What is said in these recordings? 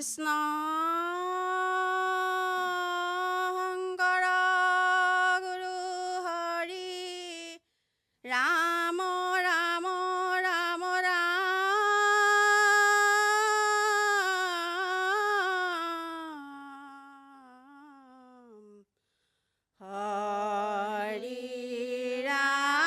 কৃষ্ণ শংকৰ গুৰু হৰি ৰাম ৰাম ৰাম ৰাম হৰি ৰাম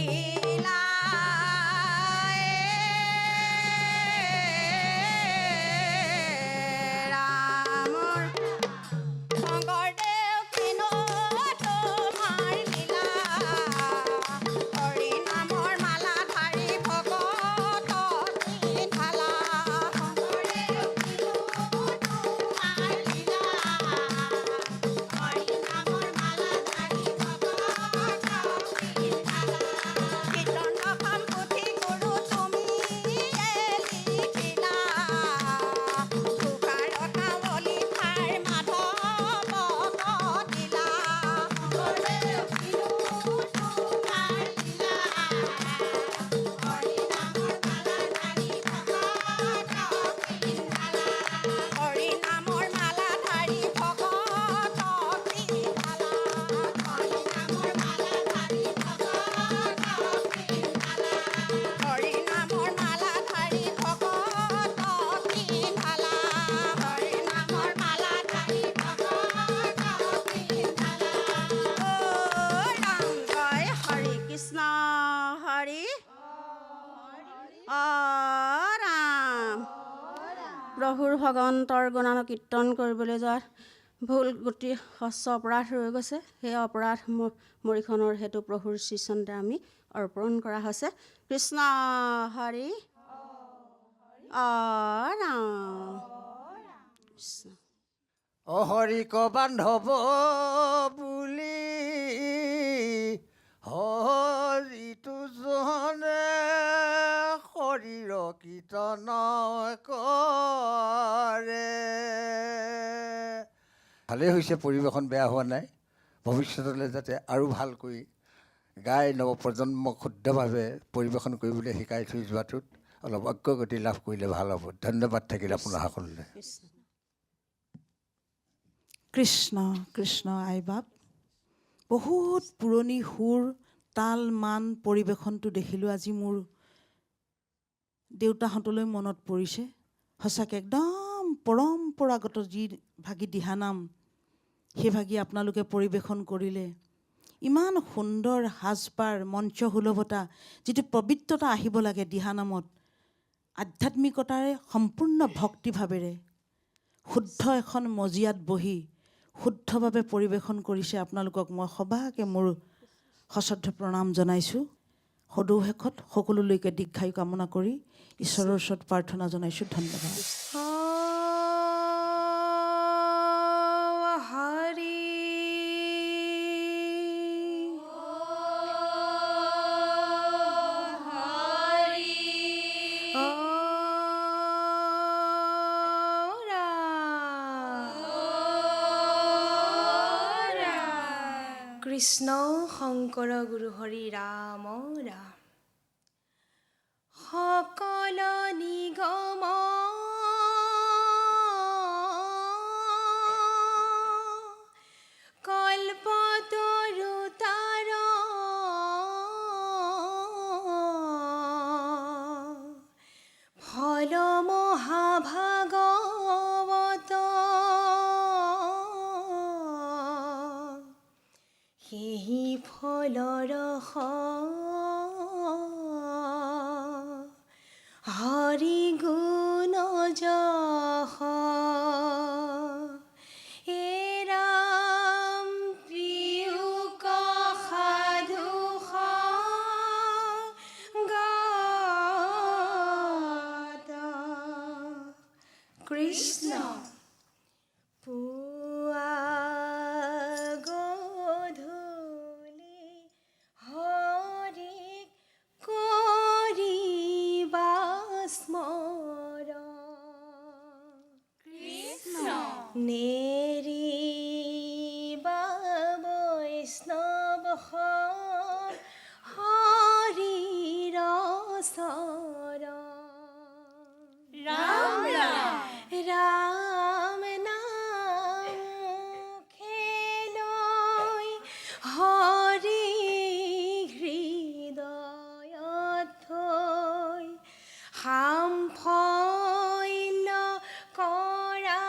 দিলা ৰামৰ শংকৰদেৱ কিনো তোমাৰ লীলা হৰি নামৰ মালা ধাৰি ভকত পিন্ধালা শংকৰদেৱ কিনো তোমাৰ লীলা হৰি নামৰ মালা ধাৰি ভকত পিন্ধালা কীৰ্তন অসম পুথি গুৰু তুমি লিখিলা ঘোষাৰতা বলি ঠাই মাধৱ দিলা শংকৰদেৱ কিনো তোমাৰ লীলা হৰি নামৰ মালা ধাৰি ভকত পিন্ধালা হৰি নামৰ মালা ধাৰি ভকত পিন্ধালা হৰি নামৰ মালা ধাৰি ভকত পিন্ধালা হৰি নামৰ মালা ধাৰি ভকত পিন্ধালা হৰি নামৰ মালা ধাৰি ভকত পিন্ধালা ও ৰাম জয় হৰি কৃষ্ণ হৰি ৰাম প্ৰভুৰ ভগৱন্তৰ গুণানুকীৰ্তন কৰিবলৈ যোৱাত ভুল গুটি শস্য অপৰাধ ৰৈ গৈছে সেই অপৰাধ মৰিখনৰ হেতু প্ৰভুৰ শ্ৰীচন্দ্ৰে আমি অৰ্পণ কৰা হৈছে কৃষ্ণ হৰি ৰাম কৃষ্ণ অহৰিক বান্ধৱ বুলি হৰিটো জনে শৰীৰ কীৰ্তন কৰে ভালেই হৈছে পৰিৱেশন বেয়া হোৱা নাই ভৱিষ্যতলৈ যাতে আৰু ভালকৈ গাই নৱপ্ৰজন্মক শুদ্ধভাৱে পৰিৱেশন কৰিবলৈ শিকাই থৈ যোৱাটোত অলপ অগ্ৰগতি লাভ কৰিলে ভাল হ'ব ধন্যবাদ থাকিল আপোনাৰ সকলোলৈ কৃষ্ণ কৃষ্ণ কৃষ্ণ আই বাপ বহুত পুৰণি সুৰ তাল মান পৰিৱেশনটো দেখিলোঁ আজি মোৰ দেউতাহঁতলৈ মনত পৰিছে সঁচাকৈ একদম পৰম্পৰাগত যি ভাগি দিহানাম সেই ভাগি আপোনালোকে পৰিৱেশন কৰিলে ইমান সুন্দৰ সাজপাৰ মঞ্চ সুলভতা যিটো পবিত্ৰতা আহিব লাগে দিহানামত আধ্যাত্মিকতাৰে সম্পূৰ্ণ ভক্তিভাৱেৰে শুদ্ধ এখন মজিয়াত বহি শুদ্ধভাৱে পৰিৱেশন কৰিছে আপোনালোকক মই সবাকে মোৰ সশ্ৰদ্ধ প্ৰণাম জনাইছোঁ সদৌ শেষত সকলোলৈকে দীৰ্ঘায়ু কামনা কৰি ঈশ্বৰৰ ওচৰত প্ৰাৰ্থনা জনাইছোঁ ধন্যবাদ কৃষ্ণ শংকৰ গুৰু হৰি ৰাম ৰাম সকল নিগম কল্পতৰুতাৰ ফল মহাভাগৱত সেই ফলৰ হৰি গুণ যশ হে ৰাম প্ৰিয়ক সাধু গাত কৃষ্ণ পুৱা গধূলি হৰিক কৰিবা স্মৰণ নেৰিবা বৈষ্ণৱ হৰিৰ চৰণ ৰাম ৰাম ৰাম নাম খেলৈ হৰি হৃদয়ত থৈ সামফল কৰা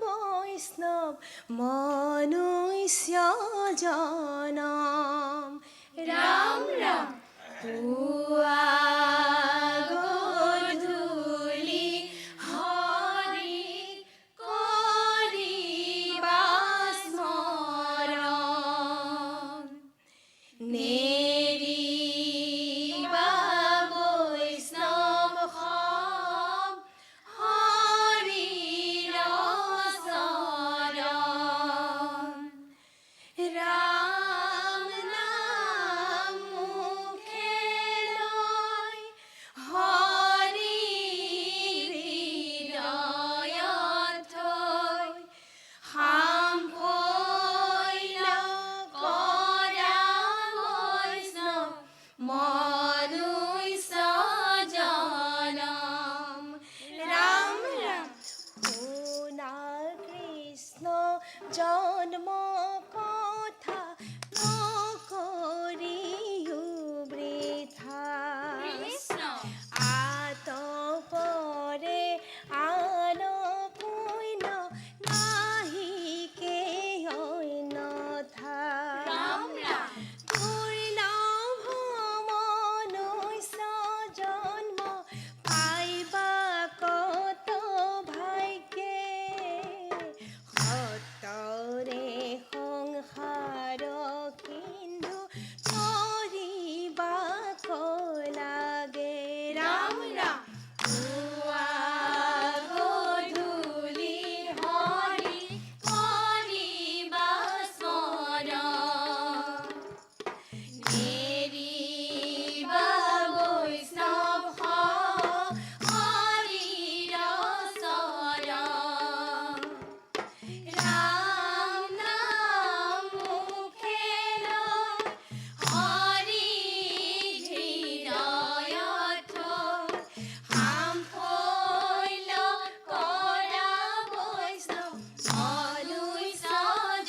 বৈষ্ণৱ মনুষ্য জনম ৰাম ৰাম পুৱা গধূলি হৰি কৰিবা স্মৰণ নেৰিবা বৈষ্ণৱ সম হৰিৰ চৰণ ৰাম নাম মুখে লৈ হৰি হৃদয়ত থৈ সাম্ভৈলা কৰা বৈষ্ণৱ মনুষ্য জনম ৰাম ৰাম শুনা কৃষ্ণ জন্ম কথা নকৰিও বৃথা আতপৰে আন পুণ্য নাহিকে অন্যথা দুৰ্লভ মনুষ্য জন্ম পাইবা কত ভাগ্যে সতৰে সংসাৰ সিন্ধু তৰিবা লাগে ৰাম ৰাম পুৱা গধূলি হৰি কৰিবা স্মৰণ নেৰিবা বৈষ্ণৱ হৰিৰ চৰণ ৰাম নাম মুখে লৈ হৰি হৃদয়ত থৈ সাম্ভৈল কৰা বৈষ্ণৱ মনুষ্য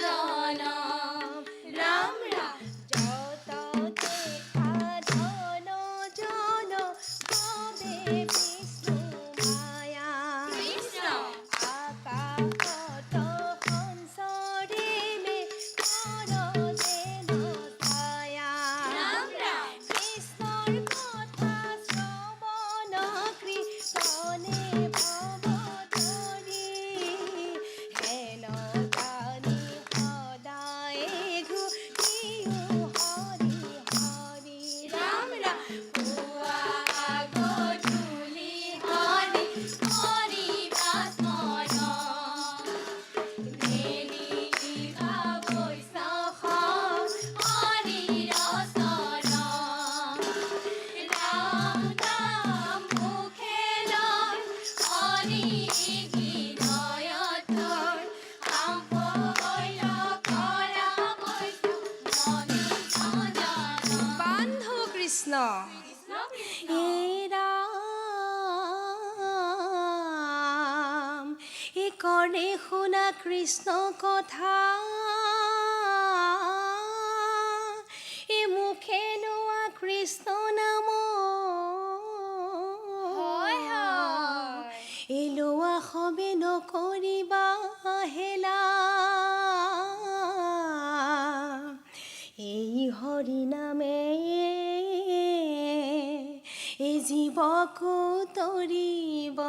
জনম ৰাম ৰাম যত দেখা ধন জন সবে বিষ্ণু মায়া আকাশত সঞ্চৰিলে কৰ যেন ছায়া কৃষ্ণৰ কথা শ্ৰৱণ কৃষ্ণনে ভৱ ধৰি হেন জানি সদায় ঘূৰিও হৰি হৰি ৰাম ৰাম পুৱা গধূলি হৰি কৰিবা স্মৰণ নেৰিবা বৈষ্ণৱ হৰিৰ চৰণ ৰাম নাম মুখে লৈ হৰি হৃদয়ত থৈ সাম্ভৈল কৰা বৈষ্ণৱ মনুষ্য জনম বান্ধৱ কৃষ্ণ হে ৰাম এই কৰ্ণে শুনা কৃষ্ণ কথা এই মুখে লোৱা কৃষ্ণ নাম এই লোৱা সবে নকৰিবা হেলা এই হৰি নামে এই জীৱকো তৰিব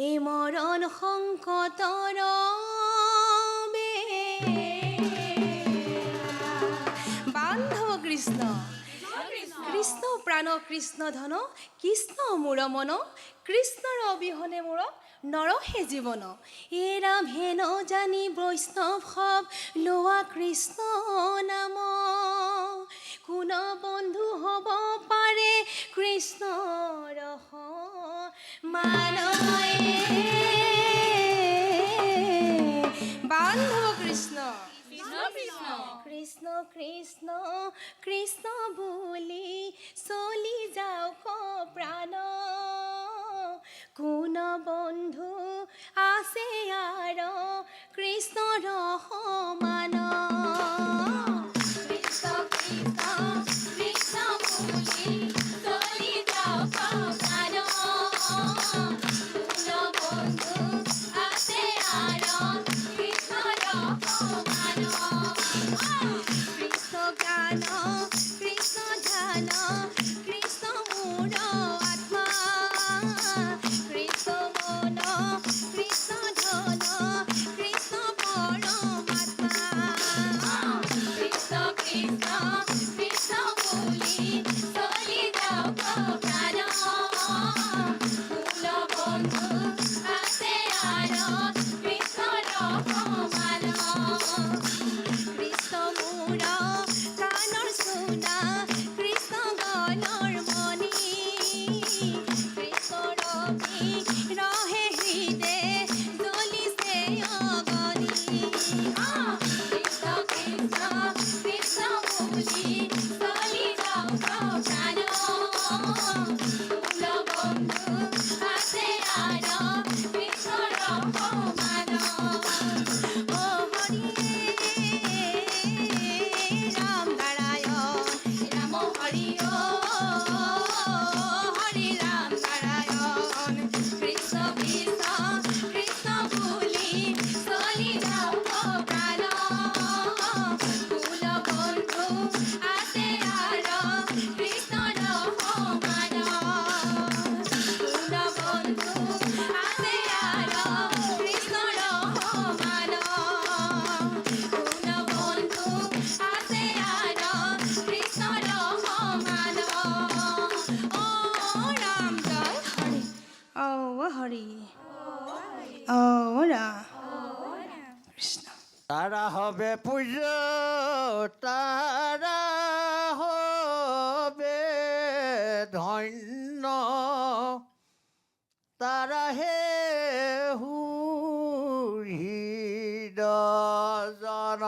এই মৰণ সংকটৰ বান্ধৱ কৃষ্ণ কৃষ্ণ প্ৰাণ কৃষ্ণ ধন কৃষ্ণ মূৰ মন কৃষ্ণৰ অবিহনে মোৰ নৰহে জীৱন এ ৰাম হেন জানি বৈষ্ণৱ সব লোৱা কৃষ্ণ নাম কোন বন্ধু হ'ব পাৰে কৃষ্ণৰ মানয়ে বান্ধৱ কৃষ্ণ কৃষ্ণ কৃষ্ণ কৃষ্ণ বুলি চলি যাওক প্ৰাণ কোন বন্ধু আছে আৰ কৃষ্ণৰ সমান কৃষ্ণ কৃষ্ণ কৃষ্ণ বুলি চলি যাওক প্ৰাণ কোন বন্ধু আছে আৰ কৃষ্ণৰ সমান কৃষ্ণ জ্ঞান কৃষ্ণ ধ্যান তাৰা হবে পূজা, তাৰা হবে ধন্য, তাৰা হে হৃদয়জন।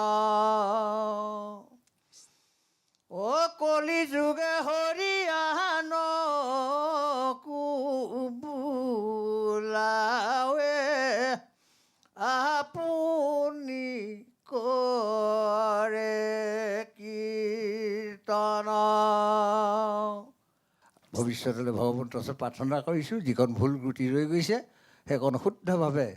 ও কলি যুগে হৰিয়ান কুবুলাৱে আপুনি কৰে কীৰ্তন। ভৱিষ্যতলৈ ভগৱন্তৰ ওচৰত প্ৰাৰ্থনা কৰিছোঁ, যিকণ ভুল ত্ৰুটি ৰৈ গৈছে সেইকণ শুদ্ধভাৱে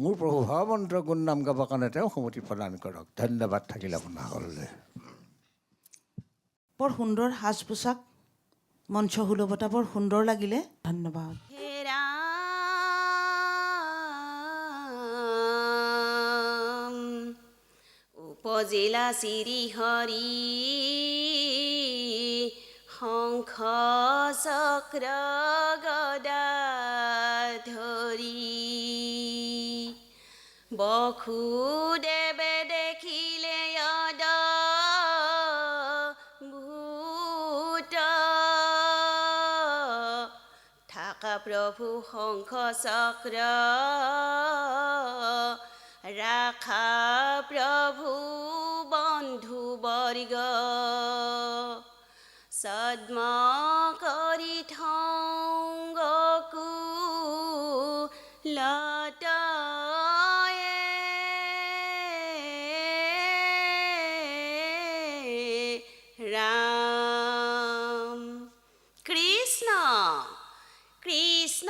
মোৰ প্ৰভু ভগৱন্তৰ গুণ নাম গাবৰ কাৰণে তেওঁ সন্মতি প্ৰদান কৰক। ধন্যবাদ থাকিল আপোনাসকললৈ। বৰ সুন্দৰ সাজ পোছাক, মঞ্চ সুলভতা বৰ সুন্দৰ লাগিলে। ধন্যবাদ। হে ৰাম উপজিলা শ্ৰীহৰি শংখ চক্ৰ গদা ধৰি, বসুদেৱে দেখিলে ভূত থাকা প্ৰভু শংখ চক্ৰ ৰাখা প্ৰভু বন্ধু বৰ্গ, সদ্ম কৰি থংগকু লতায়ে ৰাম। কৃষ্ণ কৃষ্ণ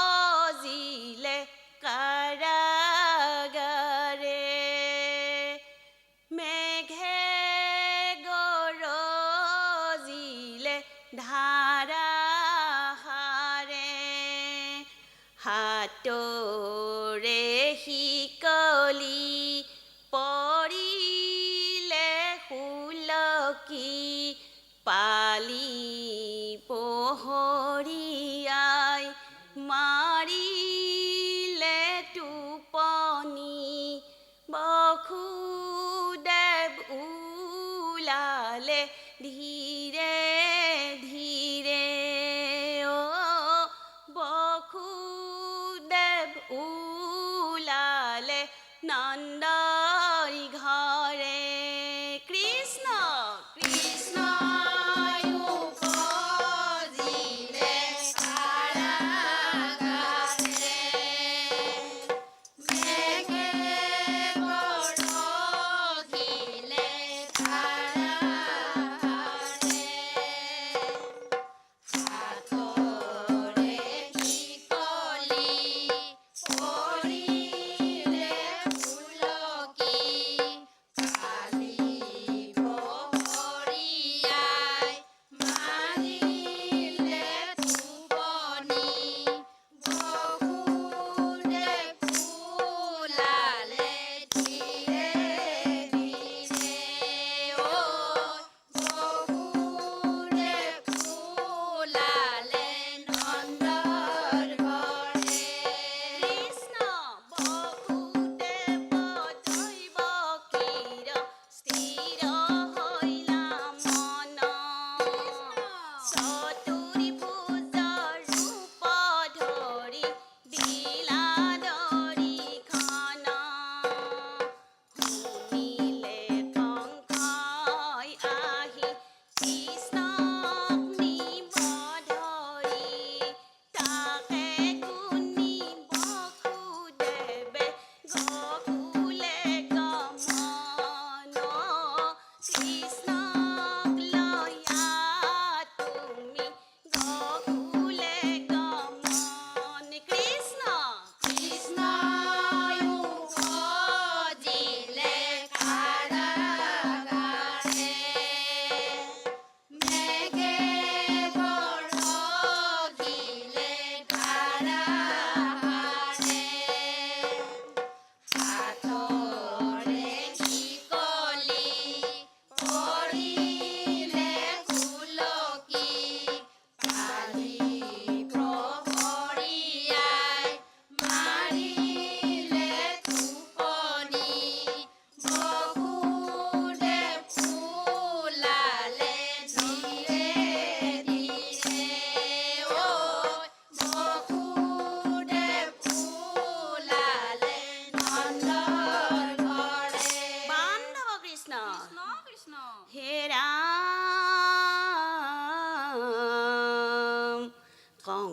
উপজিলে কাৰাগাৰে, মেঘে গৰজিলে ধাৰাসাৰে, হাতৰে শিকলি পৰিলে সুলকি, পালি পোহৰিয়াই মাৰিলে টোপনি, বসুদেৱ ওলালে ধীৰে ধীৰে। অ বসুদেৱ ওলালে নন্দৰ ঘৰে। কৃষ্ণ কৃষ্ণ উপজিলে কাৰাগাৰে, মেঘে বৰষিলে ধাৰাসাৰে, হাতৰে শিকলি পৰিলে সুলকি,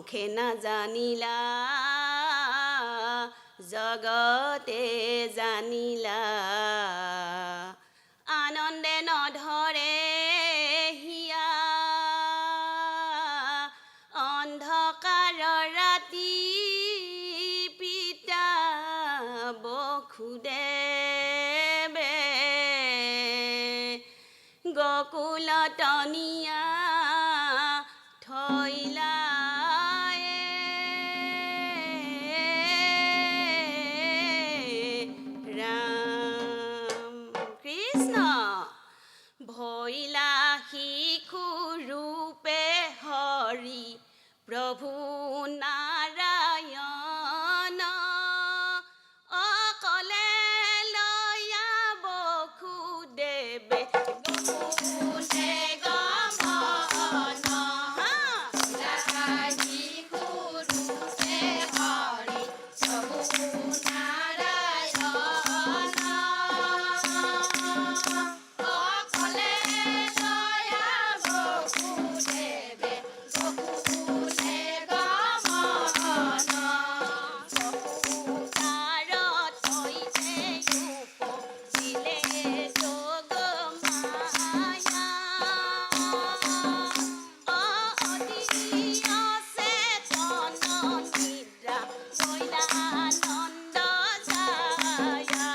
মুখে নাজানিলা জগতে জানিলা আনন্দে নধৰে হিয়া অন্ধকাৰৰ ৰাতি পিতা বসুদেৱে গকুলতনিয়া থৈলা ৰাম কৃষ্ণ ভৈলা শিশু ৰূপে হৰি প্ৰভু নাৰায়ণ অকলে লয়া বসুদেৱে গকুলে গমন শিশু ৰূপে হৰি প্ৰভু নাৰায়ণ অকলে লয়া বসুদেৱে গকুলে গমন বসুতাৰ থৈতে উপজিলে যোগ মায়া অতি অচেতন নিদ্ৰা গৈলা নন্দ ছায়া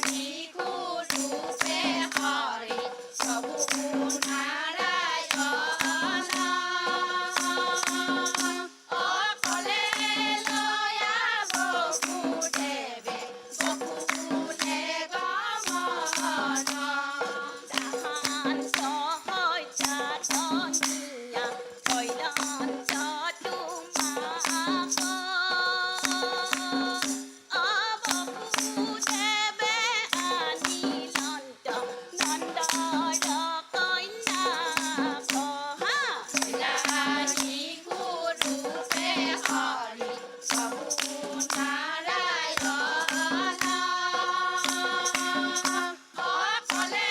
শিশু ৰূপে হৰি প্ৰভু নাৰায়ণ অকলে লয়া বসুদেৱে গকুলে গমন দাহান্ত হত্যা ধনিয়া থৈলন্ত তোমাক বসুদেৱে আনিলন্ত নন্দৰ কন্যাক শিশু ৰূপে হৰি প্ৰভু নাৰায়ণ অকলে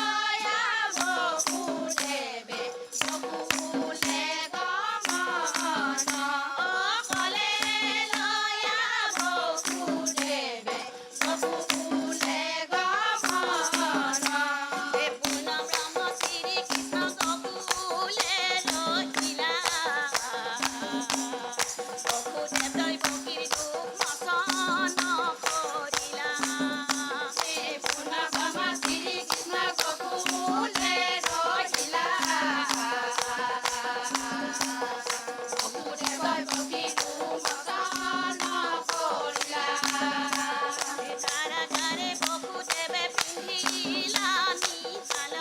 লয়া বসুদেৱে গকুলে গমন অকলে লয়া বসুদেৱে গকুলে গমন হে পূৰ্ণ ব্ৰহ্ম শ্ৰীকৃষ্ণ গকুলে ৰহিলা বসুদেৱ দৈৱকীৰ দুখ মচন কৰিলা হে পূৰ্ণ ব্ৰহ্ম শ্ৰীকৃষ্ণ গকুলে ৰহিলা বসুদেৱ দৈৱকীৰ দুখ মচন কৰিলা কাৰাগাৰে বসুদেৱে পিন্ধিলা নিশাল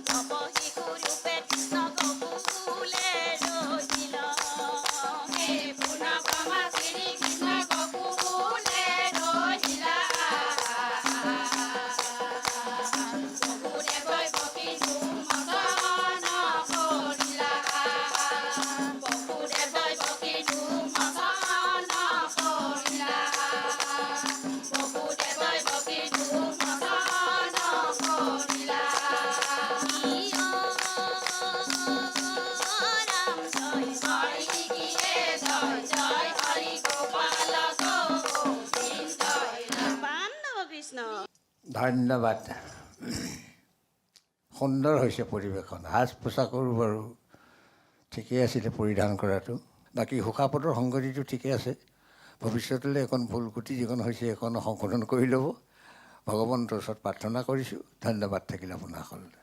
নৱশিশু ৰূপে কৃষ্ণ গকুলে ৰহিল হে পূৰ্ণ ব্ৰহ্ম শ্ৰীকৃষ্ণ গকুলে ৰহিলা বসুদেৱ দৈৱকীৰ দুখ মচন কৰিলা বসুদেৱ দৈৱকীৰ দুখ মচন কৰিলা বসুদেৱ দৈৱকীৰ দুখ মচন কৰিলা ৰাম জয় হৰি কিয়ে জয় জয় হৰি গোপাল গোবিন্দ পাণ্ডৱ কৃষ্ণ ধন্যবাদ সুন্দৰ হৈছে পৰিৱেশন সাজ পোছাকৰো বাৰু ঠিকেই আছিলে পৰিধান কৰাটো বাকী শোকাপতৰ সংগতিটো ঠিকে আছে ভৱিষ্যতলৈ এখন ভুল কুটি যিখন হৈছে এখন সংশোধন কৰি ল'ব ভগৱন্তৰ ওচৰত প্ৰাৰ্থনা কৰিছোঁ ধন্যবাদ থাকিল আপোনাসকললৈ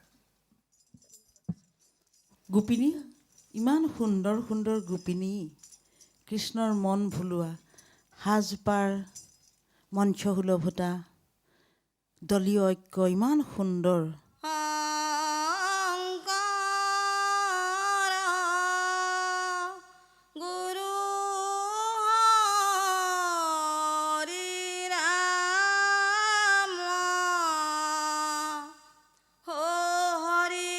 গোপিনী ইমান সুন্দৰ সুন্দৰ গোপিনী কৃষ্ণৰ মন ভুলোৱা সাজপাৰ মঞ্চসুলভতা দলীয় ঐক্য ইমান সুন্দৰ শংকৰ গুৰু হৰি ৰাম হৰি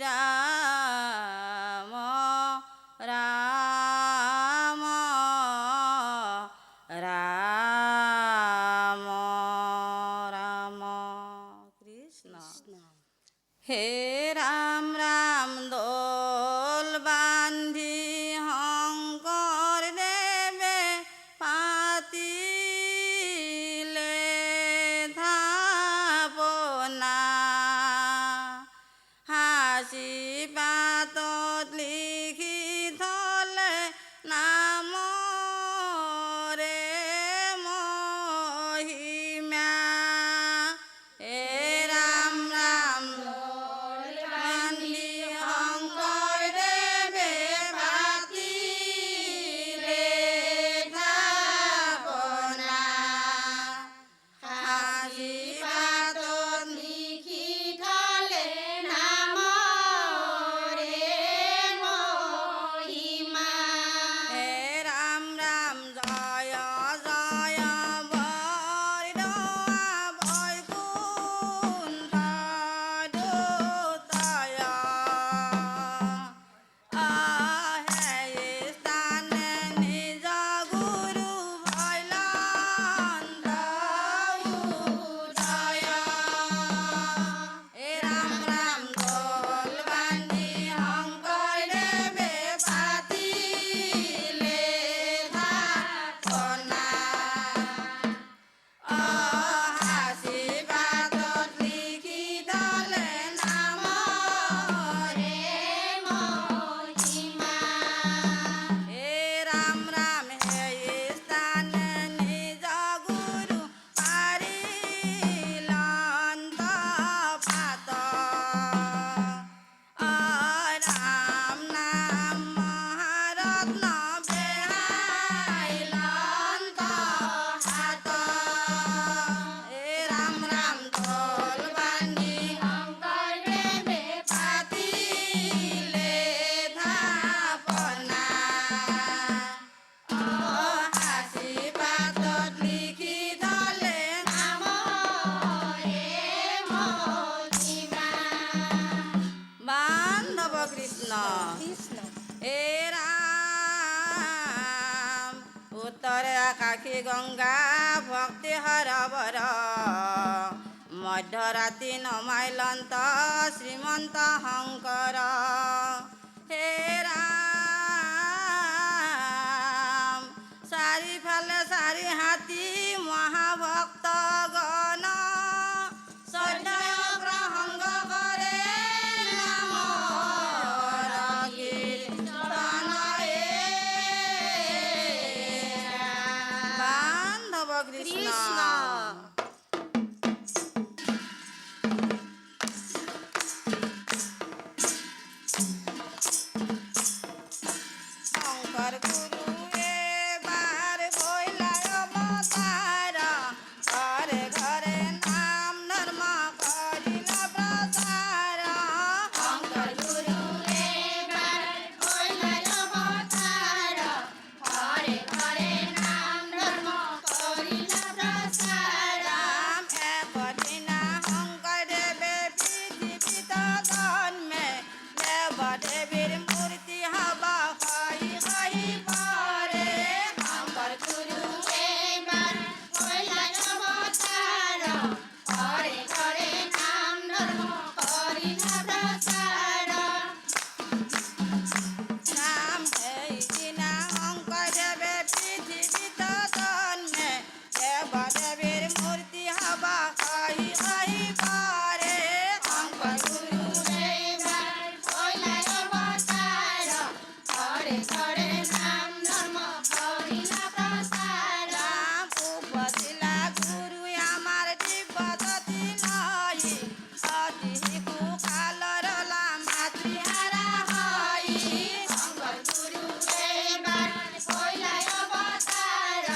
ৰাম ৰাম ৰাম ৰাম কৃষ্ণ সাক্ষী গংগা ভক্তি হৰবৰ মধ্যৰাতি নমাইলন্ত শ্ৰীমন্ত শংকৰ হে ৰাম চাৰিফালে চাৰি হাতী মহাভক্ত গণ শ্ৰদ্ধা প্ৰসংগ কৰে নামৰ কীৰ্তনয়ে বান্ধৱ কৃষ্ণ শংকৰ গুৰুৱে বাৰ ভৈলাই অৱতাৰ ঘৰে ঘৰে নাম ধৰ্ম কৰিলা প্ৰচাৰ শংকৰ গুৰুৱে বাৰ ভৈলাই অৱতাৰ ঘৰে ঘৰে নাম ধৰ্ম কৰিলা প্ৰচাৰ একদিনা শংকৰদেৱে পৃথিৱীত জন্মে দেৱদেৱীৰ মূৰ্তি হবা খাই খাই পৰে শংকৰ গুৰুৱে বাৰ ভৈলাই অৱতাৰ ঘৰে ঘৰে নাম ধৰ্ম কৰিলা প্ৰচাৰ নাম সেইদিনা শংকৰদেৱে পৃথিৱীত জন্মে দেৱদেৱীৰ মূৰ্তি হবা খাই খাই পৰে শংকৰ গুৰুৱে বাৰ ভৈলাই অৱতাৰ ঘৰে ঘৰে নাম ধৰ্ম কৰিলা প্ৰচাৰ উপজিলা গুৰুৱে আমাৰ দিব্যজ্যোতি লৈ অতি শিশু কালৰ মাতৃহাৰা হৈ শংকৰ গুৰুৱে বাৰ ভৈলাই অৱতাৰ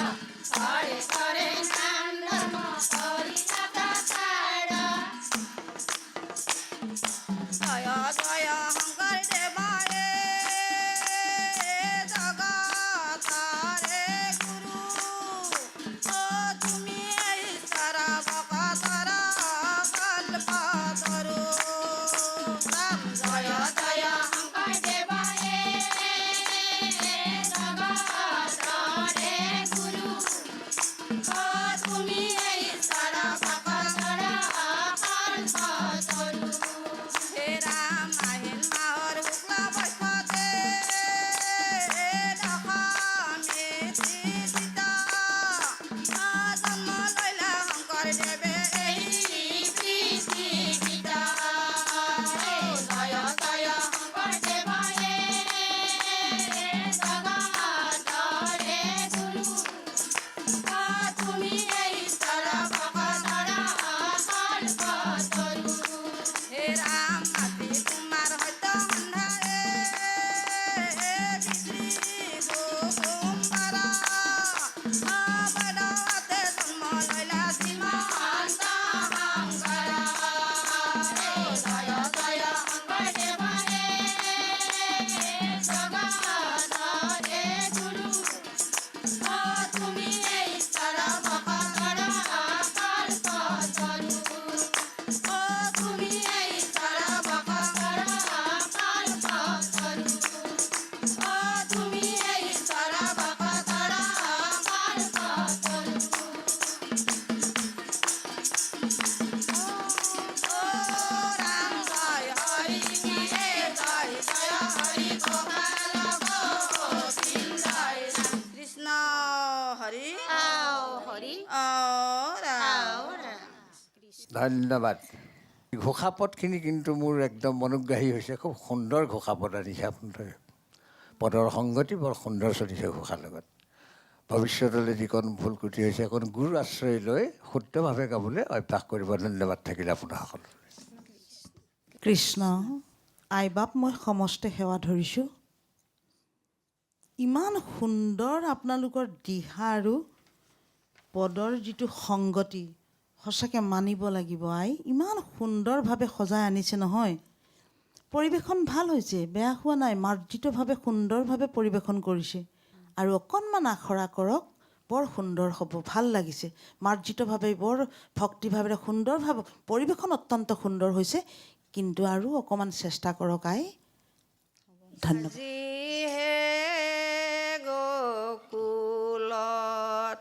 ঘৰে ঘৰে নাম ধৰ্ম কৰিলা প্ৰচাৰ জয় জয় শংকৰদেৱৰে জগতৰে গুৰু অ তুমি ঈশ্বৰ ভকতৰ কল্পতৰু জয় জয় শংকৰদেৱৰে জগতৰে গুৰু অ তুমি ঈশ্বৰ ভকতৰ কল্পতৰু হে ৰাম আহিন মাহৰ শুক্ল পক্ষতে দশমী তিথিত জন্ম লৈলা শংকৰদেৱে এই পৃথিৱীত জয় জয় শংকৰদেৱৰে জগতৰে গুৰু অ তুমি ঈশ্বৰ ভকতৰ কল্পতৰু হে ৰাম মাতি তোমাৰ সত্য সন্ধাৰে বিক্ৰী গোকুম্বৰ বৈদতে জন্ম লৈলা শ্ৰীমন্ত শংকৰ জয় জয় শংকৰদেৱৰে জগতৰে গুৰু অ তুমি ঈশ্বৰ ভকতৰ কল্পতৰু অ তুমি ঈশ্বৰ ভকতৰ কল্পতৰু অ তুমি ঈশ্বৰ ভকতৰ কল্পতৰু ও ৰাম জয় হৰি হে জয় জয় হৰি গোপাল গোবিন্দ কৃষ্ণ হৰি হৰি ৰাম ধন্যবাদ ঘোষাপদখিনি কিন্তু মোৰ একদম মনোগ্ৰাহী হৈছে খুব সুন্দৰ ঘোষাপদ আনিছে আপোনালোকে পদৰ সংগতি বৰ সুন্দৰ চলিছে ঘোষাৰ লগত ভৱিষ্যতলৈ যিকণ ভুল ক্ৰুটি হৈছে অকণ গুৰু আশ্ৰয় লৈ শুদ্ধভাৱে গাবলৈ অভ্যাস কৰিব ধন্যবাদ থাকিলে আপোনাসকল কৃষ্ণ আই বাপ মই সমস্তে সেৱা ধৰিছোঁ ইমান সুন্দৰ আপোনালোকৰ দিহা আৰু পদৰ যিটো সংগতি সঁচাকৈ মানিব লাগিব আই ইমান সুন্দৰভাৱে সজাই আনিছে নহয় পৰিৱেশন ভাল হৈছে বেয়া হোৱা নাই মাৰ্জিতভাৱে সুন্দৰভাৱে পৰিৱেশন কৰিছে আৰু অকণমান আখৰা কৰক বৰ সুন্দৰ হ'ব ভাল লাগিছে মাৰ্জিতভাৱে বৰ ভক্তিভাৱেৰে সুন্দৰভাৱে পৰিৱেশন অত্যন্ত সুন্দৰ হৈছে কিন্তু আৰু অকণমান চেষ্টা কৰক আই ধন্যবাদ যিহে গকুলত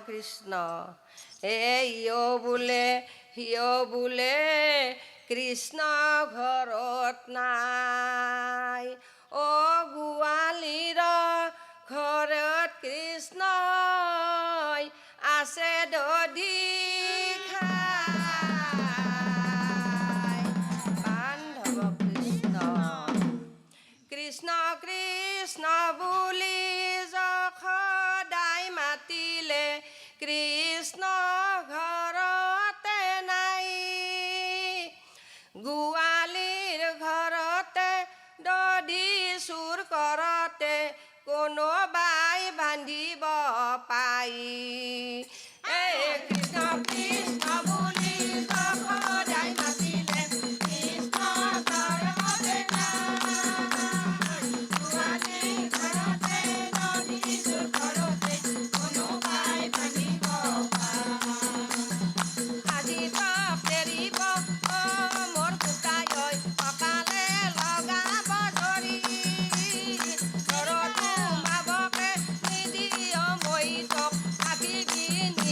কৃষ্ণ হিয় বোলে কৃষ্ণ ঘৰত নাই অ গোৱালীৰ ঘৰত কৃষ্ণ আছে দধি খাই বান্ধৱ কৃষ্ণ কৃষ্ণ কৃষ্ণ বুলি সদায় মাতিলে কৃষ্ণ ঘৰতে নাই গোৱালীৰ ঘৰতে দধি চুৰ কৰতে কোনোবাই বান্ধিব পাই কৃষ্ণ কৃষ্ণ বুলি সদায় মাতিলে কৃষ্ণ ঘৰতে Begin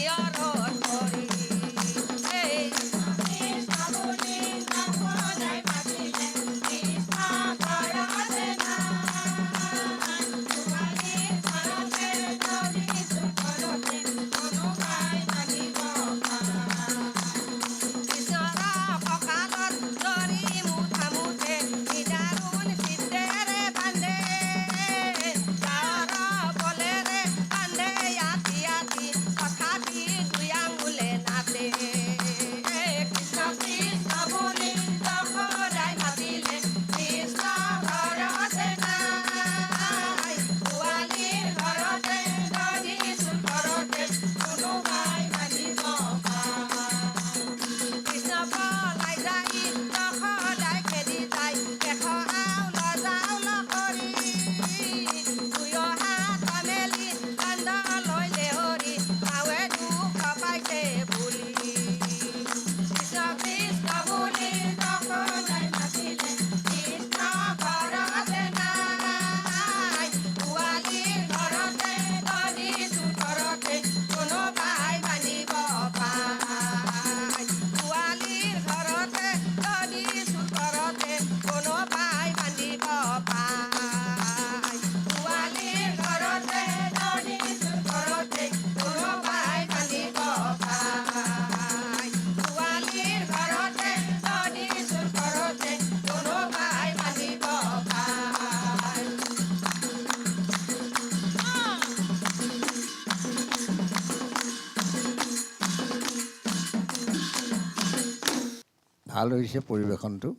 ভাল হৈছে পৰিৱেশনটো।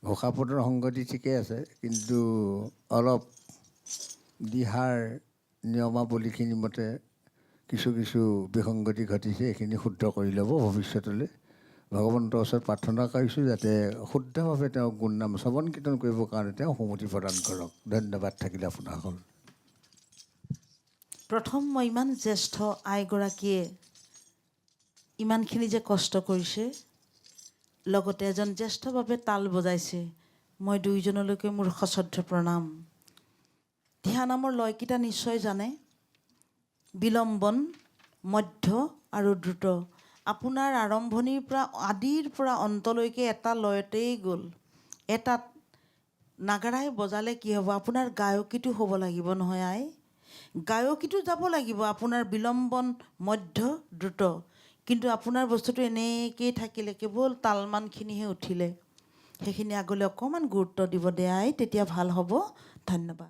ঘোষাপদৰ সংগতি ঠিকেই আছে, কিন্তু অলপ দিহাৰ নিয়মাৱলীখিনি মতে কিছু কিছু বিসংগতি ঘটিছে, এইখিনি শুদ্ধ কৰি ল'ব ভৱিষ্যতলৈ। ভগৱন্তৰ ওচৰত প্ৰাৰ্থনা কৰিছোঁ যাতে শুদ্ধভাৱে তেওঁ গুণনাম শ্ৰৱণ কীৰ্তন কৰিবৰ কাৰণে তেওঁ অনুমতি প্ৰদান কৰক। ধন্যবাদ থাকিলে আপোনাসকল। প্ৰথম মই ইমান জ্যেষ্ঠ আইগৰাকীয়ে ইমানখিনি যে কষ্ট কৰিছে, লগতে এজন জ্যেষ্ঠভাৱে তাল বজাইছে, মই দুয়োজনলৈকে মোৰ সশ্ৰদ্ধ প্ৰণাম। দিহানামৰ লয়কেইটা নিশ্চয় জানে, বিলম্বন, মধ্য আৰু দ্ৰুত। আপোনাৰ আৰম্ভণিৰ পৰা আদিৰ পৰা অন্তলৈকে এটা লয়তেই গ'ল। এটাত নাগাৰাই বজালে কি হ'ব, আপোনাৰ গায়কীটো হ'ব লাগিব নহয় আই। গায়কীটো যাব লাগিব আপোনাৰ বিলম্বন, মধ্য, দ্ৰুত। কিন্তু আপোনাৰ বস্তুটো এনেকেই থাকিলে, কেৱল তালমানখিনিহে উঠিলে। সেইখিনি আগলৈ অকণমান গুৰুত্ব দিব দে আই, তেতিয়া ভাল হ'ব। ধন্যবাদ।